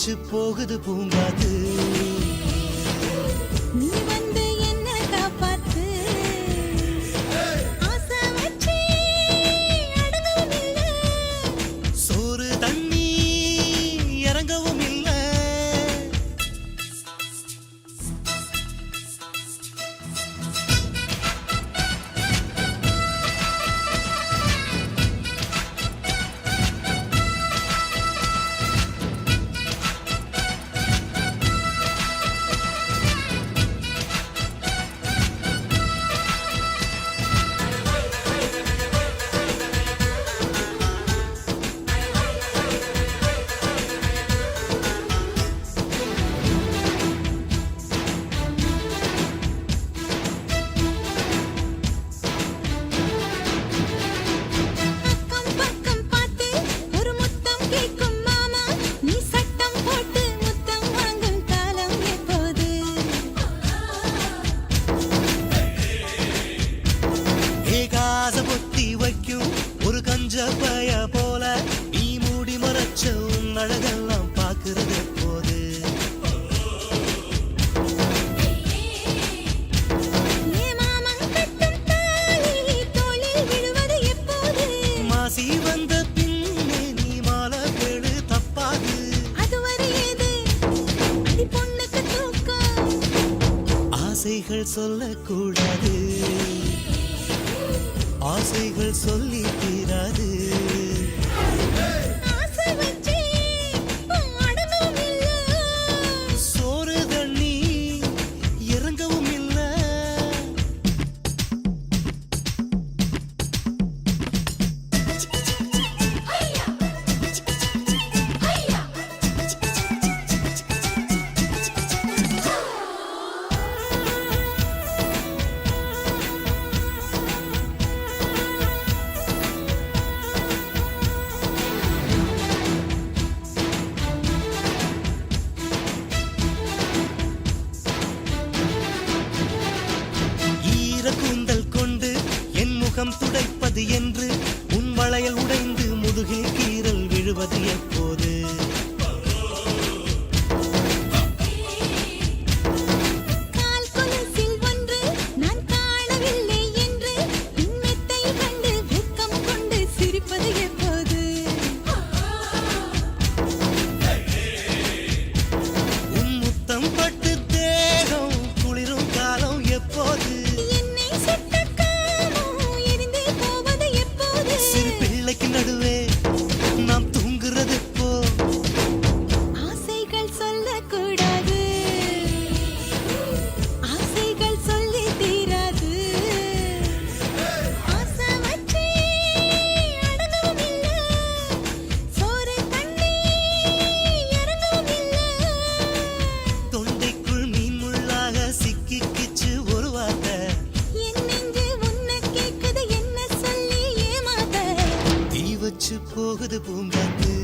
வச்சு போகுது பூங்காத்து. நீ வந்து என்ன காப்பாத்து. ஆசை வச்சு அடங்கவும் இல்ல, சோறு தண்ணி இறங்கவும் இல்ல. அக்கம் பக்கம் பார்த்து ஒரு முத்தம் கேட்கும் மாமா. நீ சட்டம் போட்டு முத்தம் வாங்கும் காலம் எப்போது? ஏகாச பொத்தி வைக்கும் ஒரு கஞ்ச பய போல நீ மூடி மறைச்ச உன் அழகெல்லாம் பாக்குறது எப்போது? ஏ மாமன் கட்டும் தாலி தோளில் விழுவது எப்போது? மாசி வந்த பின்னே நீ மாலை கேடு தப்பாது. அதுவரை ஏது அடி பொண்ணுக்கு தூக்கம்? ஆசைகள் சொல்லக்கூடாது, ஆசைகள் சொல்லி தீராது. ஆசை வச்சு அடங்கவும் இல்ல, சோறு தண்ணி இறங்கவும் இல்ல. ஈரக்கூந்தல் கொண்டு என் முகம் துடைப்பது என்று உன் வளையல் உடைந்து முதுகில் கீறல் விழுவது எப்போது? கால் கொலுசில் ஒன்று நான் காணவில்லை என்று உன் மெத்தை கண்டு வெட்கம் கொண்டு சிரிப்பது எப்போது? உன் முத்தம் பட்டு தேகம் குளிரும் காலம் எப்போது? என்னை சுட்ட காமம் எரிந்தே போவது எப்போது? சிறு பிள்ளைக்கு நடுவே நாம் தூங்குறது எப்போ? ஆசைகள் சொல்லக்கூடாது, ஆசைகள் சொல்லி தீராது. ஆசை வச்சு அடங்கவும் இல்ல, சோறு தண்ணி இறங்கவும் இல்ல. தொண்டைக்குள் மீன் முள்ளாக சிக்கிக்கிச்சு ஒரு வார்த்தை. என் நெஞ்சு உன்னை கேக்குது, என்ன சொல்லி ஏமாத்த? தீ வச்சு போகுது பூங்காத்து.